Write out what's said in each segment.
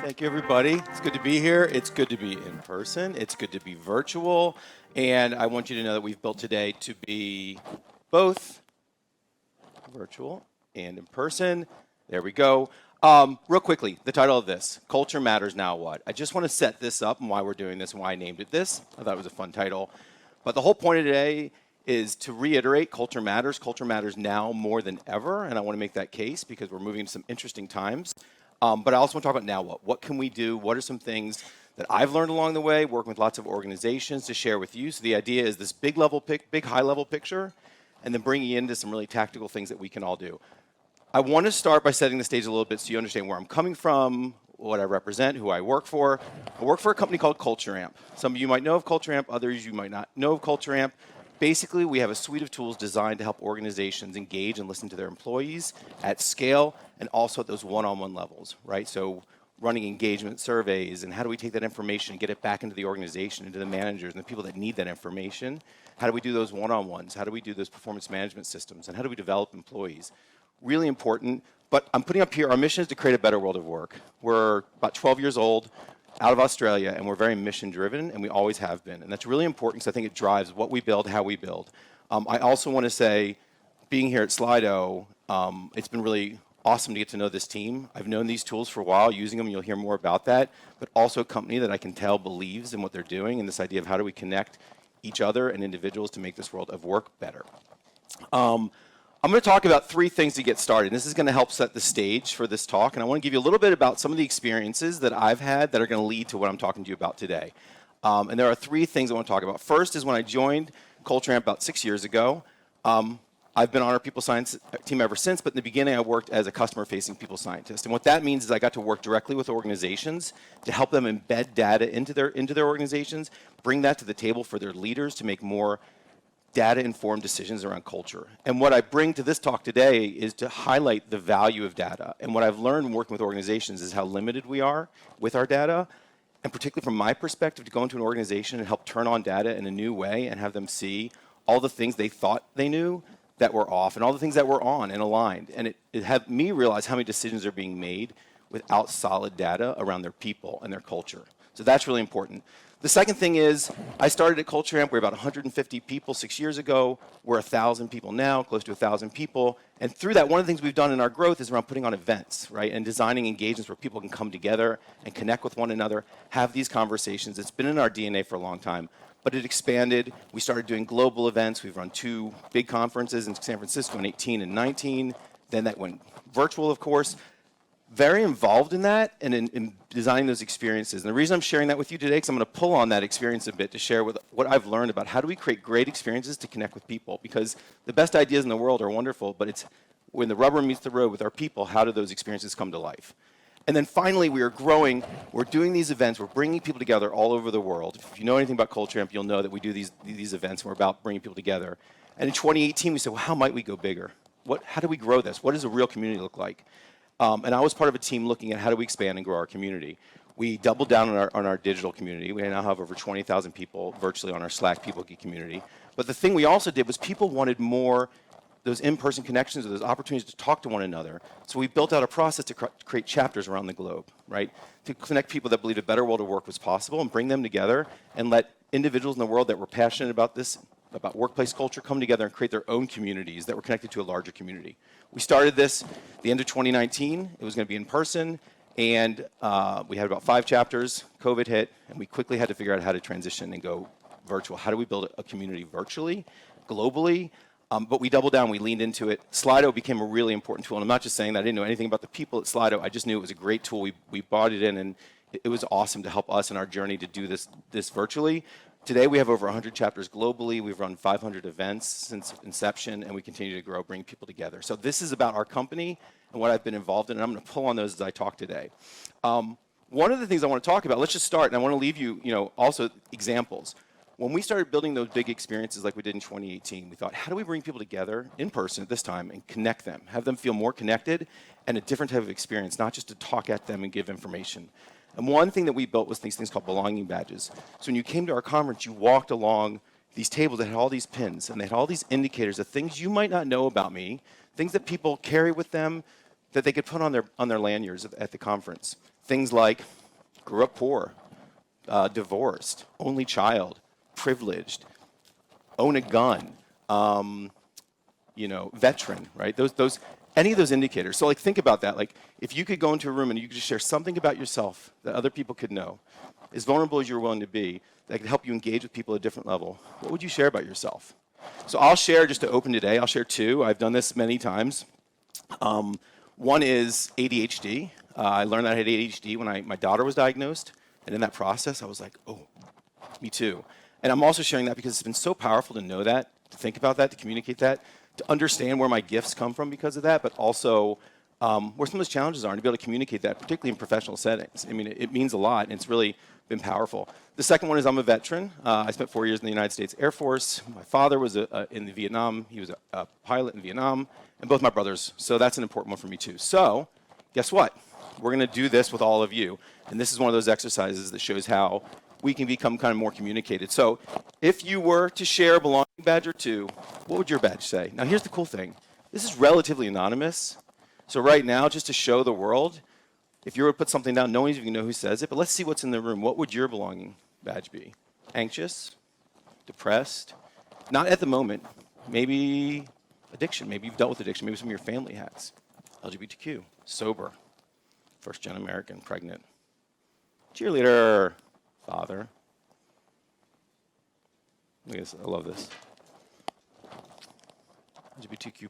Thank you, everybody. It's good to be here. It's good to be in person. It's good to be virtual. And I want you to know that we've built today to be both virtual and in person. There we go. Real quickly, the title of this, Culture Matters Now What? I just want to set this up and why we're doing this and why I named it this. I thought it was a fun title. But the whole point of today is to reiterate culture matters. Culture matters now more than ever. And I want to make that case because we're moving into some interesting times. But I also want to talk about now what. What can we do? What are some things that I've learned along the way, working with lots of organizations to share with you? So the idea is this big high-level picture, and then bringing you into some really tactical things that we can all do. I want to start by setting the stage a little bit so you understand where I'm coming from, what I represent, who I work for. I work for a company called Culture Amp. Some of you might know of Culture Amp, others you might not know of Culture Amp. Basically, we have a suite of tools designed to help organizations engage and listen to their employees at scale and also at those one-on-one levels, right? So running engagement surveys and how do we take that information and get it back into the organization, into the managers and the people that need that information? How do we do those one-on-ones? How do we do those performance management systems? And how do we develop employees? Really important, but I'm putting up here, our mission is to create a better world of work. We're about 12 years old, out of Australia, and we're very mission-driven, and we always have been. And that's really important because I think it drives what we build, how we build. I also want to say, being here at Slido, it's been really awesome to get to know this team. I've known these tools for a while, using them, you'll hear more about that, but also a company that I can tell believes in what they're doing and this idea of how do we connect each other and individuals to make this world of work better. I'm going to talk about three things to get started. This is going to help set the stage for this talk, and I want to give you a little bit about some of the experiences that I've had that are going to lead to what I'm talking to you about today. And there are three things I want to talk about. First is when I joined Culture Amp about 6 years ago. I've been on our people science team ever since, but in the beginning I worked as a customer-facing people scientist. And what that means is I got to work directly with organizations to help them embed data into their organizations, bring that to the table for their leaders to make more data-informed decisions around culture. And what I bring to this talk today is to highlight the value of data. And what I've learned working with organizations is how limited we are with our data, and particularly from my perspective, to go into an organization and help turn on data in a new way and have them see all the things they thought they knew that were off and all the things that were on and aligned. And it had me realize how many decisions are being made without solid data around their people and their culture. So that's really important. The second thing is, I started at Culture Amp. We were about 150 people 6 years ago. We're 1,000 people now, close to 1,000 people. And through that, one of the things we've done in our growth is around putting on events, right? And designing engagements where people can come together and connect with one another, have these conversations. It's been in our DNA for a long time, but it expanded. We started doing global events. We've run 2 big conferences in San Francisco in 18 and 19. Then that went virtual, of course. Very involved in that and in designing those experiences. And the reason I'm sharing that with you today is I'm going to pull on that experience a bit to share with what I've learned about how do we create great experiences to connect with people. Because the best ideas in the world are wonderful, but it's when the rubber meets the road with our people, how do those experiences come to life? And then finally, we are growing. We're doing these events. We're bringing people together all over the world. If you know anything about Culture Amp, you'll know that we do these events, and we're about bringing people together. And in 2018, we said, well, how might we go bigger? How do we grow this? What does a real community look like? And I was part of a team looking at how do we expand and grow our community. We doubled down on our digital community. We now have over 20,000 people virtually on our Slack People Geek community. But the thing we also did was people wanted more those in-person connections or those opportunities to talk to one another. So we built out a process to create chapters around the globe, right? To connect people that believed a better world of work was possible and bring them together and let individuals in the world that were passionate about this, about workplace culture, come together and create their own communities that were connected to a larger community. We started this the end of 2019. It was going to be in person, and we had about 5 chapters. COVID hit, and we quickly had to figure out how to transition and go virtual. How do we build a community virtually, globally? But we doubled down. We leaned into it. Slido became a really important tool, and I'm not just saying that. I didn't know anything about the people at Slido. I just knew it was a great tool. We bought it in, and it was awesome to help us in our journey to do this virtually. Today, we have over 100 chapters globally. We've run 500 events since inception, and we continue to grow, bring people together. So this is about our company and what I've been involved in, and I'm going to pull on those as I talk today. One of the things I want to talk about, let's just start, and I want to leave you, also examples. When we started building those big experiences like we did in 2018, we thought, how do we bring people together in person at this time and connect them, have them feel more connected and a different type of experience, not just to talk at them and give information. And one thing that we built was these things called belonging badges. So when you came to our conference, you walked along these tables that had all these pins, and they had all these indicators of things you might not know about me, things that people carry with them that they could put on their lanyards at the conference. Things like grew up poor, divorced, only child, privileged, own a gun, veteran, right? Any of those indicators. So like think about that. Like if you could go into a room and you could just share something about yourself that other people could know, as vulnerable as you're willing to be, that could help you engage with people at a different level, what would you share about yourself? So I'll share, just to open today, I'll share two. I've done this many times. One is ADHD. I learned that I had ADHD when my daughter was diagnosed. And in that process, I was like, oh, me too. And I'm also sharing that because it's been so powerful to know that, to think about that, to communicate that, to understand where my gifts come from because of that, but also where some of those challenges are, and to be able to communicate that, particularly in professional settings. I mean, it means a lot, and it's really been powerful. The second one is I'm a veteran. I spent 4 years in the United States Air Force. My father was in the Vietnam. He was a pilot in Vietnam, and both my brothers. So that's an important one for me too. So guess what? We're going to do this with all of you, and this is one of those exercises that shows how we can become kind of more communicated. So if you were to share a belonging badge or two, what would your badge say? Now here's the cool thing. This is relatively anonymous. So right now, just to show the world, if you were to put something down, no one's even know who says it, but let's see what's in the room. What would your belonging badge be? Anxious? Depressed? Not at the moment. Maybe addiction. Maybe you've dealt with addiction. Maybe some of your family has. LGBTQ. Sober. First-gen American. Pregnant. Cheerleader. Father. Look at this. I love this. LGBTQ.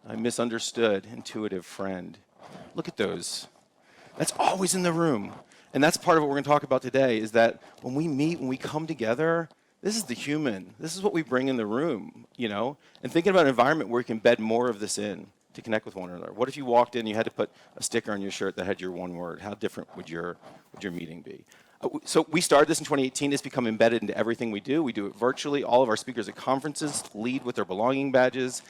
I misunderstood. Intuitive friend. Look at those. That's always in the room. And that's part of what we're going to talk about today, is that when we meet, when we come together, this is the human. This is what we bring in the room, And thinking about an environment where we can embed more of this in to connect with one another. What if you walked in and you had to put a sticker on your shirt that had your one word? How different would your meeting be? So we started this in 2018. It's become embedded into everything we do. We do it virtually. All of our speakers at conferences lead with their belonging badges.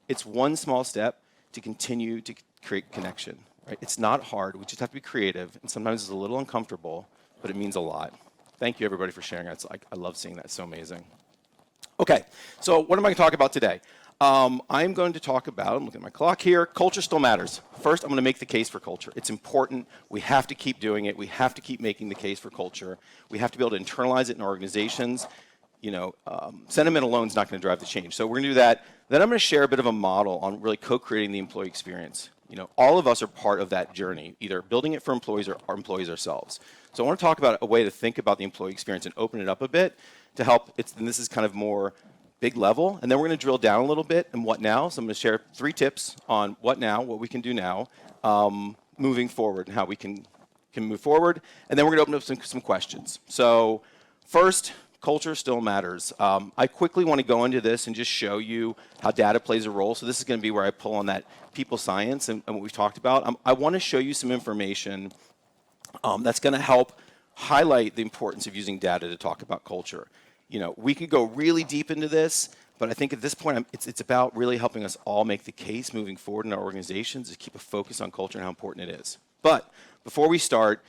It's one small step to continue to create connection. Right? It's not hard. We just have to be creative, and sometimes it's a little uncomfortable, but it means a lot. Thank you, everybody, for sharing. I love seeing that. It's so amazing. Okay, so what am I going to talk about today? I'm going to talk about, I'm looking at my clock here, culture still matters. First, I'm going to make the case for culture. It's important. We have to keep doing it. We have to keep making the case for culture. We have to be able to internalize it in organizations. Sentiment alone is not going to drive the change. So we're going to do that. Then I'm going to share a bit of a model on really co-creating the employee experience. All of us are part of that journey, either building it for employees or our employees ourselves. So I want to talk about a way to think about the employee experience and open it up a bit to help. And this is kind of more big level. And then we're going to drill down a little bit and what now. So I'm going to share 3 tips on what now, what we can do now, moving forward, and how we can move forward. And then we're going to open up some questions. So first, culture still matters. I quickly want to go into this and just show you how data plays a role. So this is going to be where I pull on that people science and what we've talked about. I want to show you some information that's going to help highlight the importance of using data to talk about culture. We could go really deep into this, but I think at this point, it's about really helping us all make the case moving forward in our organizations to keep a focus on culture and how important it is. But before we start,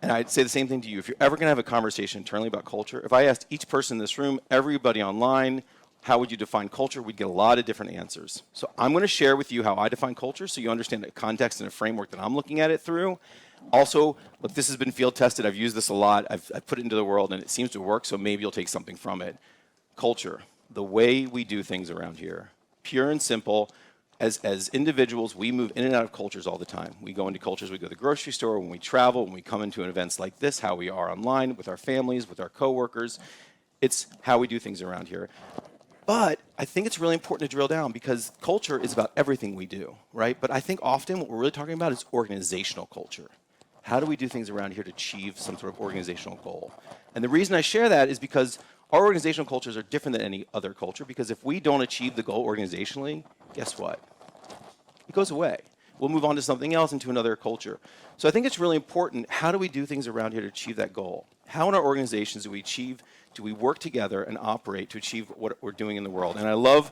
and I'd say the same thing to you, if you're ever going to have a conversation internally about culture, if I asked each person in this room, everybody online, how would you define culture, we'd get a lot of different answers. So I'm going to share with you how I define culture so you understand the context and the framework that I'm looking at it through. Also, look, this has been field tested. I've used this a lot. I've put it into the world, and it seems to work, so maybe you'll take something from it. Culture, the way we do things around here, pure and simple. As individuals, we move in and out of cultures all the time. We go into cultures, we go to the grocery store, when we travel, when we come into events like this, how we are online, with our families, with our coworkers. It's how we do things around here. But I think it's really important to drill down because culture is about everything we do, right? But I think often what we're really talking about is organizational culture. How do we do things around here to achieve some sort of organizational goal? And the reason I share that is because our organizational cultures are different than any other culture, because if we don't achieve the goal organizationally, guess what? It goes away. We'll move on to something else, into another culture. So I think it's really important, how do we do things around here to achieve that goal? How in our organizations do we work together and operate to achieve what we're doing in the world? And I love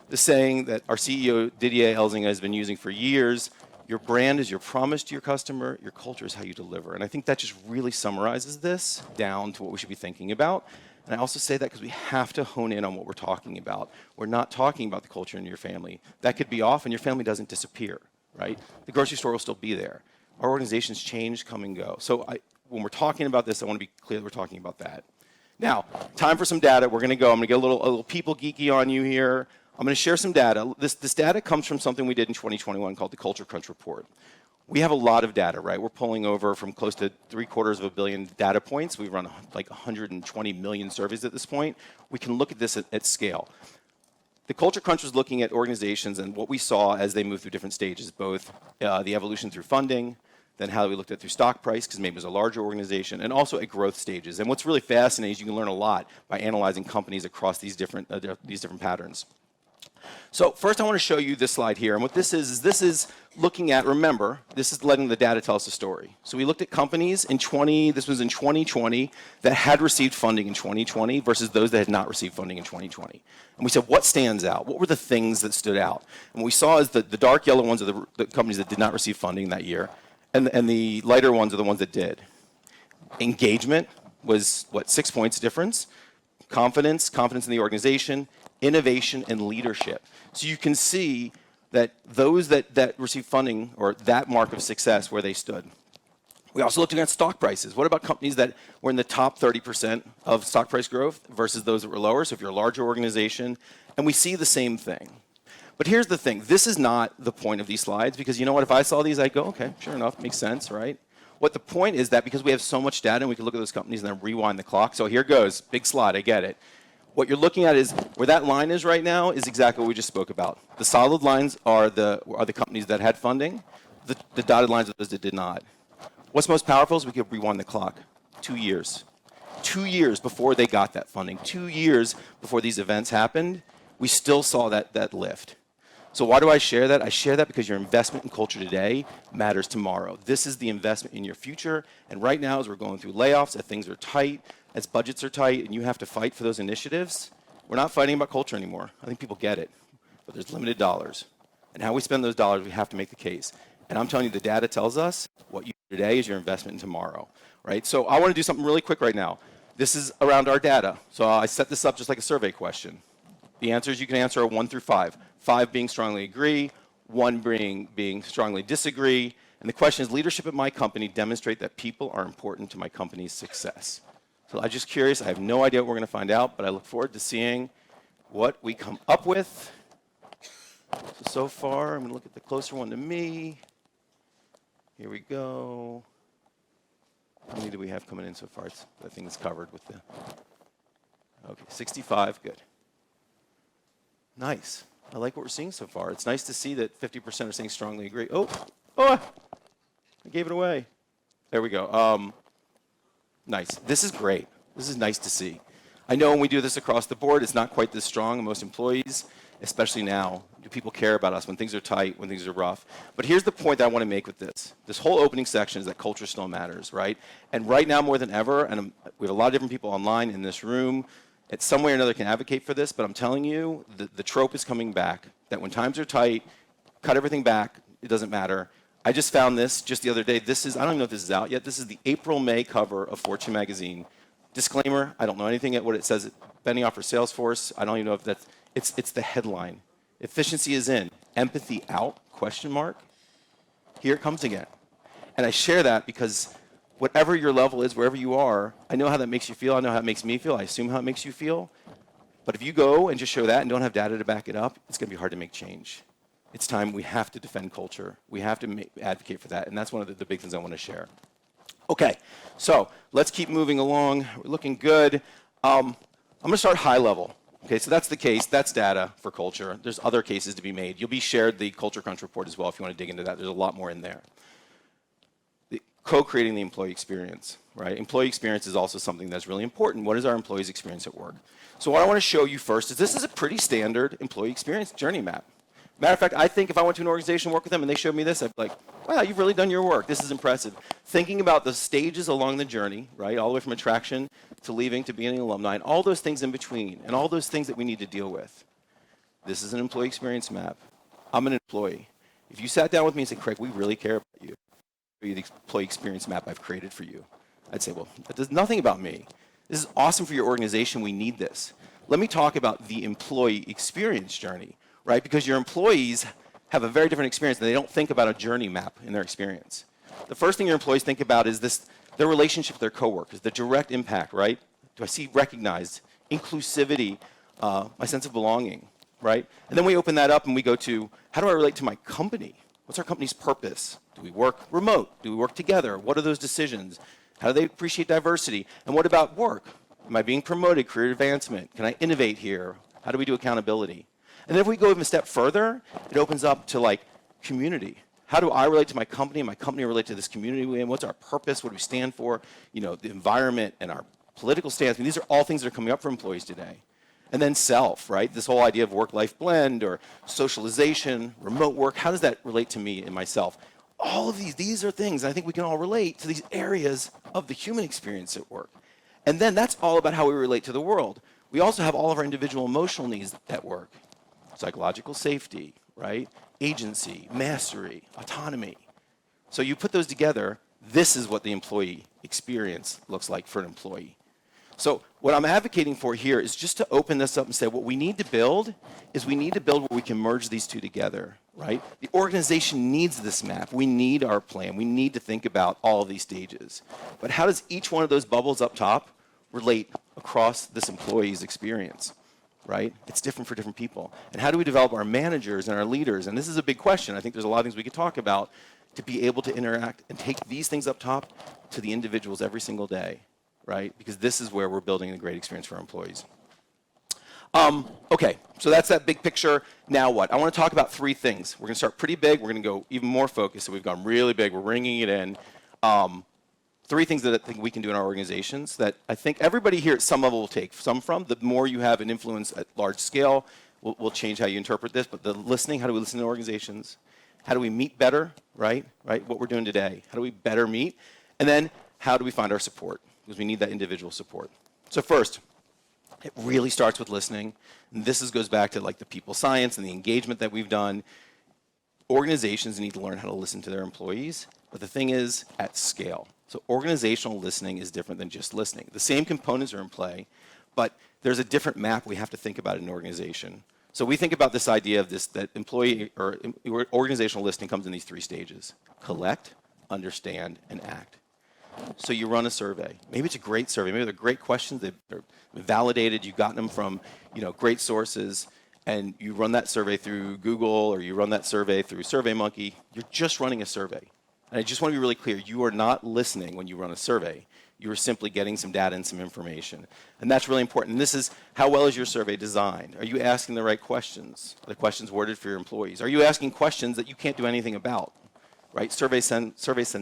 the saying that our CEO, Didier Elzinga, has been using for years: your brand is your promise to your customer, your culture is how you deliver. And I think that just really summarizes this down to what we should be thinking about. And I also say that because we have to hone in on what we're talking about. We're not talking about the culture in your family. That could be off and your family doesn't disappear, right? The grocery store will still be there. Our organizations change, come and go. So when we're talking about this, I want to be clear that we're talking about that. Now, time for some data. We're going to go. I'm going to get a little people geeky on you here. I'm going to share some data. This data comes from something we did in 2021 called the Culture Crunch Report. We have a lot of data, right? We're pulling over from close to 750 million data points. We've run like 120 million surveys at this point. We can look at this at scale. The Culture Crunch was looking at organizations and what we saw as they moved through different stages, both the evolution through funding, then how we looked at through stock price, because maybe it was a larger organization, and also at growth stages. And what's really fascinating is you can learn a lot by analyzing companies across these different patterns. So first I want to show you this slide here. And what this is looking at, remember, this is letting the data tell us a story. So we looked at companies this was in 2020, that had received funding in 2020 versus those that had not received funding in 2020. And we said, what stands out? What were the things that stood out? And what we saw is the dark yellow ones are the companies that did not receive funding that year. And the lighter ones are the ones that did. Engagement was, 6 points difference. Confidence in the organization, innovation, and leadership. So you can see that those that received funding, or that mark of success, where they stood. We also looked at stock prices. What about companies that were in the top 30% of stock price growth versus those that were lower? So if you're a larger organization, and we see the same thing. But here's the thing. This is not the point of these slides, because you know what? If I saw these, I'd go, okay, sure enough, makes sense, right? What the point is that because we have so much data and we can look at those companies and then rewind the clock. So here goes, big slide, I get it. What you're looking at is where that line is right now is exactly what we just spoke about. The solid lines are the companies that had funding. The dotted lines are those that did not. What's most powerful is we could rewind the clock. 2 years. 2 years before they got that funding. 2 years before these events happened, we still saw that lift. So why do I share that? I share that because your investment in culture today matters tomorrow. This is the investment in your future. And right now, as we're going through layoffs, as things are tight, as budgets are tight, and you have to fight for those initiatives, we're not fighting about culture anymore. I think people get it. But there's limited dollars. And how we spend those dollars, we have to make the case. And I'm telling you, the data tells us what you do today is your investment in tomorrow. Right? So I want to do something really quick right now. This is around our data. So I set this up just like a survey question. The answers you can answer are 1 through 5. 5 being strongly agree, 1 being strongly disagree. And the question is, leadership at my company demonstrate that people are important to my company's success. So I'm just curious. I have no idea what we're going to find out, but I look forward to seeing what we come up with. So far, I'm going to look at the closer one to me. Here we go. How many do we have coming in so far? I think it's covered with the... Okay, 65, good. Nice. I like what we're seeing so far. It's nice to see that 50% are saying strongly agree. Oh, I gave it away. There we go. Nice. This is great. This is nice to see. I know when we do this across the board, it's not quite this strong. Most employees, especially now, do people care about us when things are tight, when things are rough? But here's the point that I want to make with this. This whole opening section is that culture still matters, right? And right now more than ever, and we have a lot of different people online in this room, it's some way or another can advocate for this, but I'm telling you, the trope is coming back, that when times are tight, cut everything back, it doesn't matter. I just found this just the other day. This is, I don't even know if this is out yet, this is the April-May cover of Fortune magazine. Disclaimer, I don't know anything at what it says, Benioff or Salesforce. I don't even know if that's, it's the headline. Efficiency is in, empathy out, question mark. Here it comes again. And I share that because whatever your level is, wherever you are, I know how that makes you feel. I know how it makes me feel. I assume how it makes you feel. But if you go and just show that and don't have data to back it up, it's going to be hard to make change. It's time we have to defend culture. We have to advocate for that. And that's one of the big things I want to share. Okay, so let's keep moving along. We're looking good. I'm going to start high level. Okay, so that's the case. That's data for culture. There's other cases to be made. You'll be shared the Culture Crunch report as well if you want to dig into that. There's a lot more in there. Co-creating the employee experience, right? Employee experience is also something that's really important. What is our employees' experience at work? So what I want to show you first is this is a pretty standard employee experience journey map. Matter of fact, I think if I went to an organization and worked with them and they showed me this, I'd be like, wow, you've really done your work. This is impressive. Thinking about the stages along the journey, right, all the way from attraction to leaving to being an alumni, and all those things in between, and all those things that we need to deal with. This is an employee experience map. I'm an employee. If you sat down with me and said, Craig, we really care about you, the employee experience map I've created for you, I'd say, well, that does nothing about me. This is awesome for your organization. We need this. Let me talk about the employee experience journey, right? Because your employees have a very different experience and they don't think about a journey map in their experience. the first thing your employees think about is their relationship with their coworkers, the direct impact, right? Do I see recognized, inclusivity, my sense of belonging, right? And then we open that up and we go to, how do I relate to my company? What's our company's purpose? Do we work remote? Do we work together? What are those decisions? How do they appreciate diversity? And what about work? Am I being promoted, career advancement? Can I innovate here? How do we do accountability? And then if we go even a step further, it opens up to like community. How do I relate to my company and my company relate to this community we're in? What's our purpose? What do we stand for? You know, the environment and our political stance. I mean, these are all things that are coming up for employees today. And then self, right? This whole idea of work-life blend or socialization, remote work, how does that relate to me and myself? All of these are things, and I think we can all relate to these areas of the human experience at work. And then that's all about how we relate to the world. We also have all of our individual emotional needs at work. Psychological safety, right? Agency, mastery, autonomy. So you put those together, this is what the employee experience looks like for an employee. So what I'm advocating for here is just to open this up and say what we need to build is we need to build where we can merge these two together, right? The organization needs this map. We need our plan. We need to think about all of these stages. But how does each one of those bubbles up top relate across this employee's experience, right? It's different for different people. And how do we develop our managers and our leaders? And this is a big question. I think there's a lot of things we could talk about to be able to interact and take these things up top to the individuals every single day. Right? Because this is where we're building a great experience for our employees. Okay, so that's that big picture. Now what? I want to talk about three things. We're going to start pretty big. We're going to go even more focused. So we've gone really big. We're ringing it in. Three things that I think we can do in our organizations that I think everybody here at some level will take some from. The more you have an influence at large scale will change how you interpret this. But the listening, how do we listen to organizations? How do we meet better, right? What we're doing today. How do we better meet? And then how do we find our support? Because we need that individual support. So first, it really starts with listening. And this goes back to like the people science and the engagement that we've done. Organizations need to learn how to listen to their employees, but the thing is at scale. So organizational listening is different than just listening. The same components are in play, but there's a different map we have to think about in an organization. So we think about this idea of that employee or organizational listening comes in these three stages: collect, understand, and act. So you run a survey. Maybe it's a great survey. Maybe they're great questions. They're validated. You've gotten them from great sources. And you run that survey through Google or you run that survey through SurveyMonkey. You're just running a survey. And I just want to be really clear. You are not listening when you run a survey. You are simply getting some data and some information. And that's really important. And this is, how well is your survey designed? Are you asking the right questions? Are the questions worded for your employees? Are you asking questions that you can't do anything about? Right? Surveys send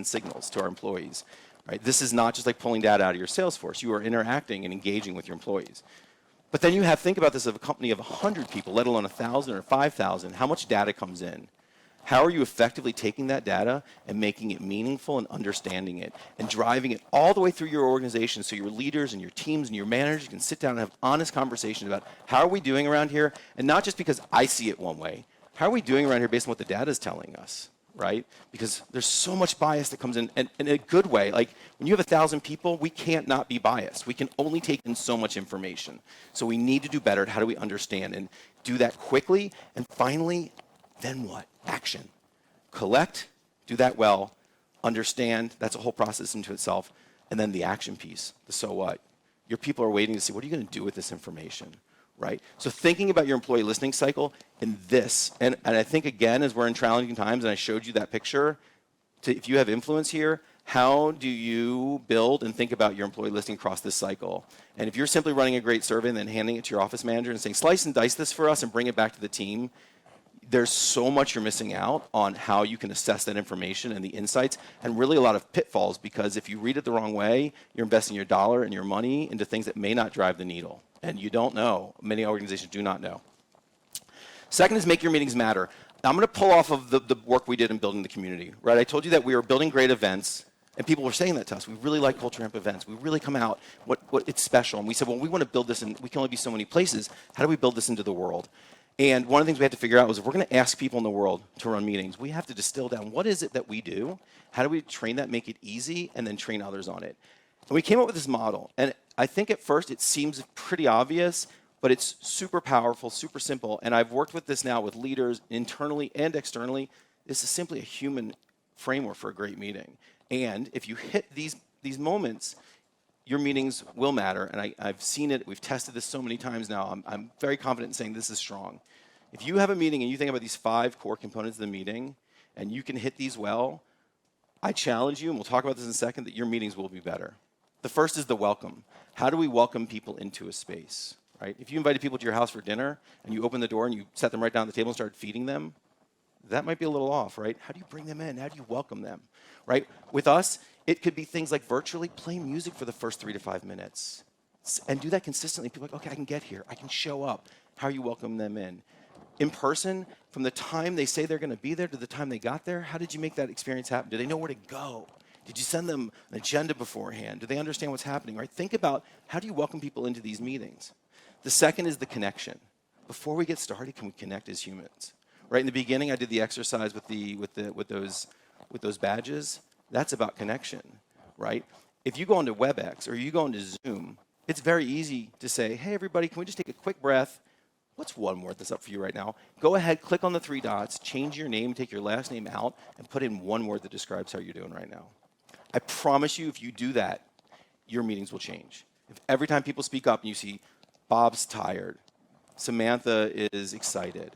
signals to our employees. Right? This is not just like pulling data out of your Salesforce. You are interacting and engaging with your employees. But then think about this of a company of 100 people, let alone 1,000 or 5,000. How much data comes in? How are you effectively taking that data and making it meaningful and understanding it and driving it all the way through your organization so your leaders and your teams and your managers can sit down and have honest conversations about how are we doing around here? And not just because I see it one way. How are we doing around here based on what the data is telling us? Right? Because there's so much bias that comes in, and in a good way. Like when you have 1,000 people, we can't not be biased. We can only take in so much information. So we need to do better at how do we understand and do that quickly. And finally, then what? Action. Collect, do that well, understand, that's a whole process into itself. And then the action piece, the so what. Your people are waiting to see, what are you going to do with this information? Right? So thinking about your employee listening cycle in this, and I think again, as we're in challenging times, and I showed you that picture, if you have influence here, how do you build and think about your employee listening across this cycle? And if you're simply running a great survey and then handing it to your office manager and saying, slice and dice this for us and bring it back to the team, there's so much you're missing out on how you can assess that information and the insights, and really a lot of pitfalls, because if you read it the wrong way, you're investing your dollar and your money into things that may not drive the needle. And you don't know. Many organizations do not know. Second is make your meetings matter. Now, I'm going to pull off of the work we did in building the community. Right? I told you that we were building great events, and people were saying that to us. We really like Culture Amp events. We really come out. What it's special. And we said, well, we want to build this, and we can only be so many places. How do we build this into the world? And one of the things we had to figure out was if we're going to ask people in the world to run meetings, we have to distill down what is it that we do, how do we train that, make it easy, and then train others on it. And we came up with this model. And I think at first it seems pretty obvious, but it's super powerful, super simple. And I've worked with this now with leaders internally and externally. This is simply a human framework for a great meeting. And if you hit these moments, your meetings will matter. And I've seen it. We've tested this so many times now. I'm very confident in saying this is strong. If you have a meeting and you think about these 5 core components of the meeting, and you can hit these well, I challenge you, and we'll talk about this in a second, that your meetings will be better. The first is the welcome. How do we welcome people into a space, right? If you invited people to your house for dinner, and you opened the door and you set them right down at the table and started feeding them, that might be a little off, right? How do you bring them in? How do you welcome them, right? With us, it could be things like virtually play music for the first 3 to 5 minutes and do that consistently. People are like, okay, I can get here. I can show up. How are you welcoming them in? In person, from the time they say they're going to be there to the time they got there, how did you make that experience happen? Do they know where to go? Did you send them an agenda beforehand? Do they understand what's happening, right? Think about how do you welcome people into these meetings? The second is the connection. Before we get started, can we connect as humans? Right in the beginning, I did the exercise with those badges. That's about connection, right? If you go into WebEx or you go into Zoom, it's very easy to say, hey, everybody, can we just take a quick breath? What's one word that's up for you right now? Go ahead, click on the 3 dots, change your name, take your last name out, and put in one word that describes how you're doing right now. I promise you, if you do that, your meetings will change. If every time people speak up and you see Bob's tired, Samantha is excited,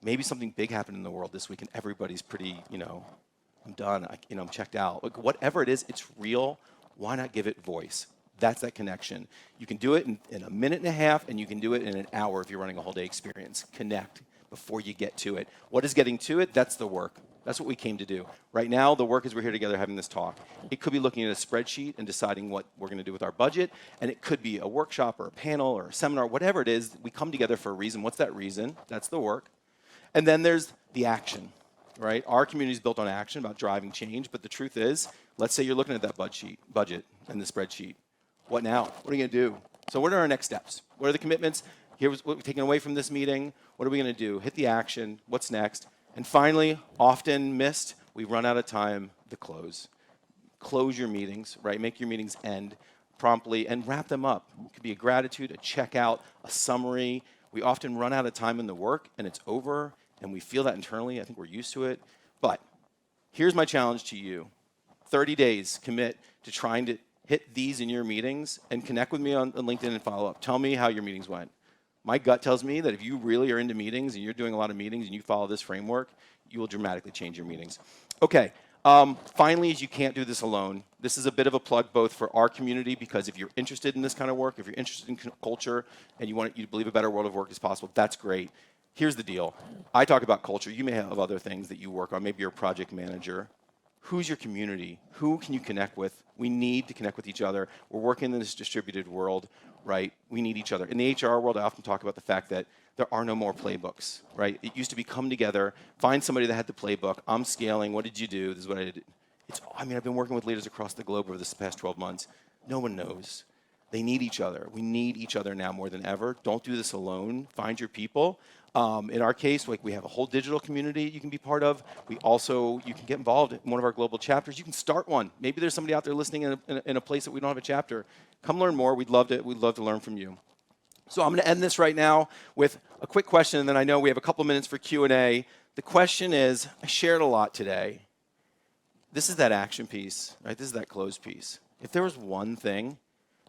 maybe something big happened in the world this week and everybody's pretty, I'm done, I'm checked out. Like, whatever it is, it's real. Why not give it voice? That's that connection. You can do it in a minute and a half, and you can do it in an hour if you're running a whole day experience. Connect before you get to it. What is getting to it? That's the work. That's what we came to do. Right now, the work is we're here together having this talk. It could be looking at a spreadsheet and deciding what we're going to do with our budget, and it could be a workshop or a panel or a seminar, whatever it is. We come together for a reason. What's that reason? That's the work. And then there's the action, right? Our community is built on action, about driving change, but the truth is, let's say you're looking at that budget and the spreadsheet. What now? What are you going to do? So what are our next steps? What are the commitments? Here's what we're taking away from this meeting. What are we going to do? Hit the action. What's next? And finally, often missed, we run out of time, the close. Close your meetings, right? Make your meetings end promptly and wrap them up. It could be a gratitude, a checkout, a summary. We often run out of time in the work, and it's over, and we feel that internally. I think we're used to it. But here's my challenge to you. 30 days, commit to trying to hit these in your meetings and connect with me on LinkedIn and follow up. Tell me how your meetings went. My gut tells me that if you really are into meetings and you're doing a lot of meetings and you follow this framework, you will dramatically change your meetings. Okay, finally, is you can't do this alone. This is a bit of a plug both for our community, because if you're interested in this kind of work, if you're interested in culture and you believe a better world of work is possible, that's great. Here's the deal. I talk about culture. You may have other things that you work on. Maybe you're a project manager. Who's your community? Who can you connect with? We need to connect with each other. We're working in this distributed world, right? We need each other. In the HR world, I often talk about the fact that there are no more playbooks, right? It used to be come together, find somebody that had the playbook. I'm scaling. What did you do? This is what I did. I've been working with leaders across the globe over this past 12 months. No one knows. They need each other. We need each other now more than ever. Don't do this alone. Find your people. In our case, we have a whole digital community you can be part of. You can get involved in one of our global chapters. You can start one. Maybe there's somebody out there listening in a place that we don't have a chapter. Come learn more. We'd love to learn from you. So I'm going to end this right now with a quick question, and then I know we have a couple minutes for Q&A. The question is, I shared a lot today. This is that action piece, right? This is that close piece. If there was one thing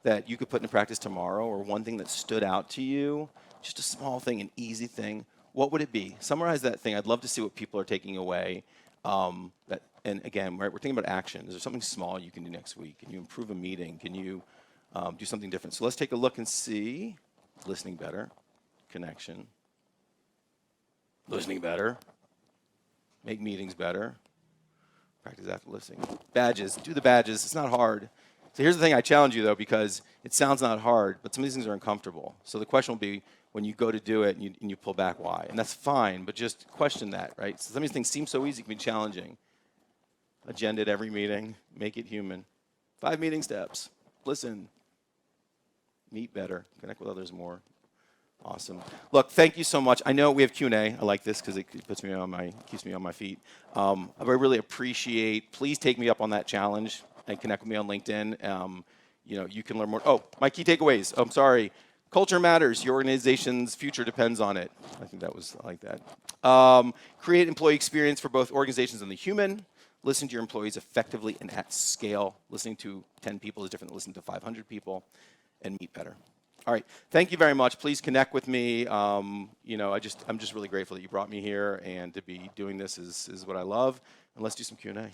that you could put into practice tomorrow, or one thing that stood out to you, just a small thing, an easy thing, what would it be? Summarize that thing. I'd love to see what people are taking away. And again, right, we're thinking about action. Is there something small you can do next week? Can you improve a meeting? Can you do something different? So let's take a look and see. Listening better. Connection. Listening better. Make meetings better. Practice after listening. Badges. Do the badges. It's not hard. So here's the thing I challenge you, though, because it sounds not hard, but some of these things are uncomfortable. So the question will be, when you go to do it and you pull back, why? And that's fine, but just question that, right? So some of these things seem so easy, it can be challenging. Agenda at every meeting. Make it human. 5 meeting steps. Listen. Meet better. Connect with others more. Awesome. Look, thank you so much. I know we have Q&A. I like this because it keeps me on my feet. I really appreciate. Please take me up on that challenge and connect with me on LinkedIn. You can learn more. Oh, my key takeaways. I'm sorry. Culture matters. Your organization's future depends on it. I like that. Create employee experience for both organizations and the human. listening to your employees effectively and at scale. Listening to 10 people is different than listening to 500 people, and meet better. All right, thank you very much. Please connect with me. I'm just really grateful that you brought me here, and to be doing this is what I love. And let's do some Q&A.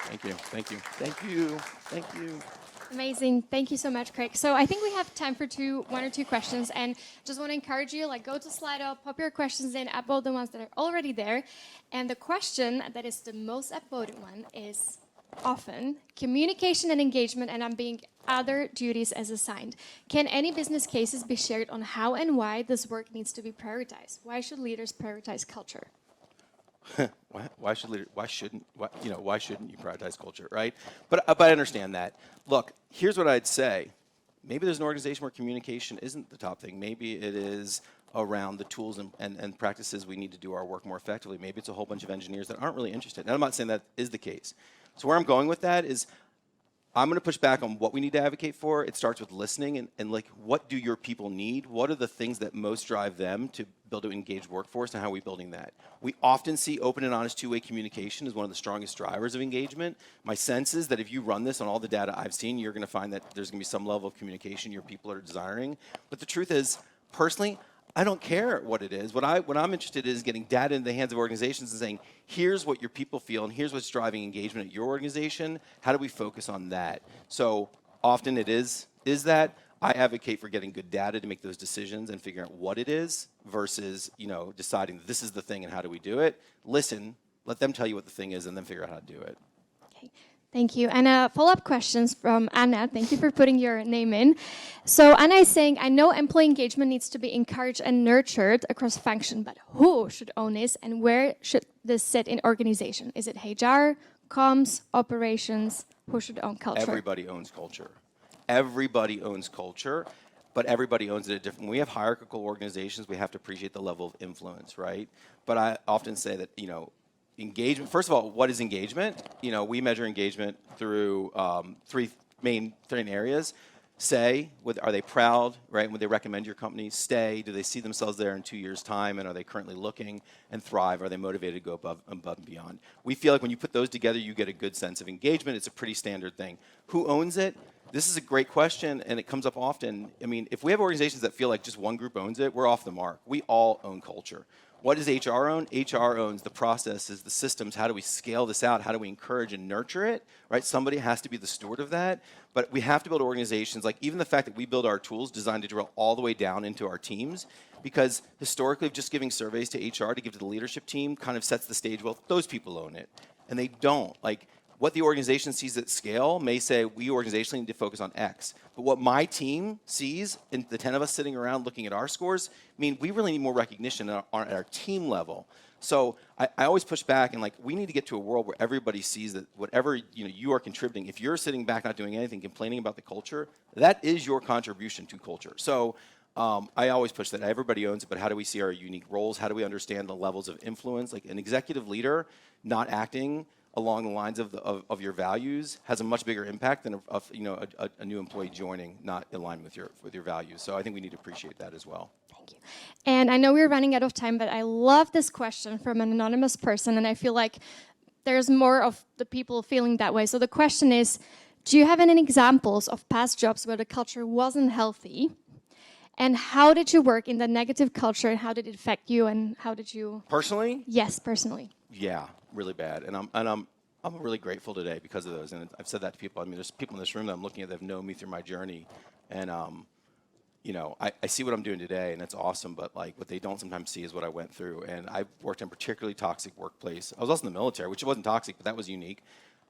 Thank you, thank you, thank you, thank you. Amazing. Thank you so much, Craig. So I think we have time for one or two questions, and just want to encourage you, go to Slido, pop your questions in, upvote the ones that are already there. And the question that is the most upvoted one is often communication and engagement, and I'm being other duties as assigned. Can any business cases be shared on how and why this work needs to be prioritized? Why should leaders prioritize culture? Why shouldn't you prioritize culture, right? But I understand that. Look, here's what I'd say. Maybe there's an organization where communication isn't the top thing. Maybe it is around the tools and practices we need to do our work more effectively. Maybe it's a whole bunch of engineers that aren't really interested. And I'm not saying that is the case. So where I'm going with that is I'm going to push back on what we need to advocate for. It starts with listening and what do your people need? What are the things that most drive them to build an engaged workforce, and how are we building that? We often see open and honest two-way communication as one of the strongest drivers of engagement. My sense is that if you run this on all the data I've seen, you're going to find that there's going to be some level of communication your people are desiring. But the truth is, personally, I don't care what it is. What I'm interested in is getting data in the hands of organizations and saying, here's what your people feel, and here's what's driving engagement at your organization. How do we focus on that? So often it is that. I advocate for getting good data to make those decisions and figuring out what it is versus, deciding this is the thing and how do we do it. Listen, let them tell you what the thing is, and then figure out how to do it. Okay. Thank you. And follow-up questions from Anna. Thank you for putting your name in. So Anna is saying, I know employee engagement needs to be encouraged and nurtured across function, but who should own this, and where should this sit in organization? Is it HR, comms, operations? Who should own culture? Everybody owns culture. Everybody owns culture, but everybody owns it at different. When we have hierarchical organizations, we have to appreciate the level of influence, right? But I often say that, engagement, first of all, what is engagement? We measure engagement through three main areas. Are they proud, right? Would they recommend your company? Stay, do they see themselves there in 2 years' time, and are they currently looking? And thrive, are they motivated to go above and beyond? We feel like when you put those together, you get a good sense of engagement. It's a pretty standard thing. Who owns it? This is a great question, and it comes up often. I mean, if we have organizations that feel like just one group owns it, we're off the mark. We all own culture. What does HR own? HR owns the processes, the systems. How do we scale this out? How do we encourage and nurture it? Right? Somebody has to be the steward of that. But we have to build organizations, like even the fact that we build our tools designed to drill all the way down into our teams, because historically, just giving surveys to HR to give to the leadership team kind of sets the stage. Well, those people own it, and they don't. What the organization sees at scale may say, we organizationally need to focus on X. But what my team sees, and the 10 of us sitting around looking at our scores, mean we really need more recognition at our team level. So I always push back, and we need to get to a world where everybody sees that whatever you are contributing, if you're sitting back not doing anything, complaining about the culture, that is your contribution to culture. So I always push that everybody owns it, but how do we see our unique roles? How do we understand the levels of influence? Like an executive leader not acting along the lines of your values has a much bigger impact than a new employee joining not in line with your values. So I think we need to appreciate that as well. Thank you. And I know we're running out of time, but I love this question from an anonymous person, and I feel like there's more of the people feeling that way. So the question is, do you have any examples of past jobs where the culture wasn't healthy? And how did you work in the negative culture, and how did it affect you, and how did you... Personally? Yes, personally. Yeah, really bad. And I'm really grateful today because of those. And I've said that to people. I mean, there's people in this room that I'm looking at that have known me through my journey. And, I see what I'm doing today, and it's awesome. But, what they don't sometimes see is what I went through. And I've worked in a particularly toxic workplace. I was also in the military, which wasn't toxic, but that was unique.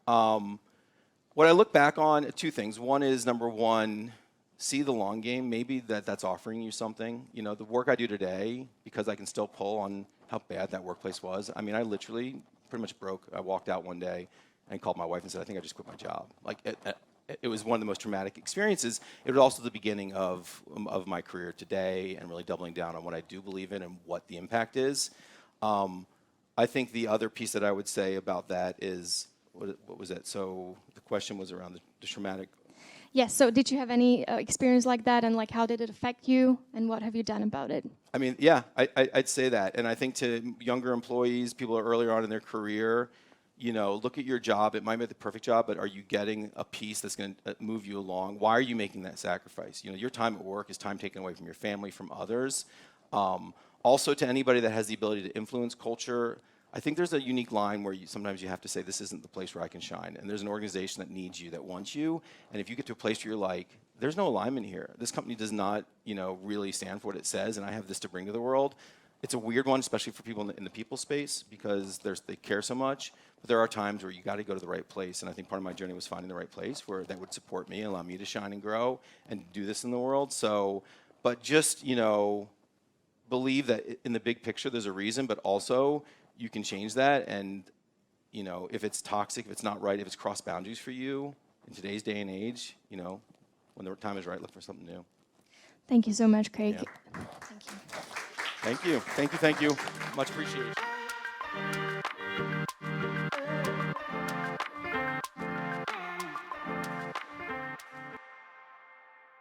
What I look back on, two things. One is, number one, see the long game. Maybe that's offering you something. The work I do today, because I can still pull on how bad that workplace was. I mean, I literally pretty much broke. I walked out one day and called my wife and said, I think I just quit my job. It was one of the most traumatic experiences. It was also the beginning of my career today, and really doubling down on what I do believe in and what the impact is. I think the other piece that I would say about that is, what was it? So the question was around the traumatic. Yes. So did you have any experience like that, and like how did it affect you, and what have you done about it? I mean, yeah, I'd say that. And I think to younger employees, people who are earlier on in their career, look at your job. It might be the perfect job, but are you getting a piece that's going to move you along? Why are you making that sacrifice? Your time at work is time taken away from your family, from others. Also, to anybody that has the ability to influence culture, I think there's a unique line where sometimes you have to say, this isn't the place where I can shine. And there's an organization that needs you, that wants you. And if you get to a place where you're like, there's no alignment here. This company does not, really stand for what it says, and I have this to bring to the world. It's a weird one, especially for people in the people space, because they care so much. But there are times where you got to go to the right place. And I think part of my journey was finding the right place where that would support me and allow me to shine and grow and do this in the world. So, but just, believe that in the big picture there's a reason, but also you can change that. And if it's toxic, if it's not right, if it's crossed boundaries for you in today's day and age, when the time is right, look for something new. Thank you so much, Craig. Yeah. Thank you. Thank you. Thank you. Thank you. Much appreciated.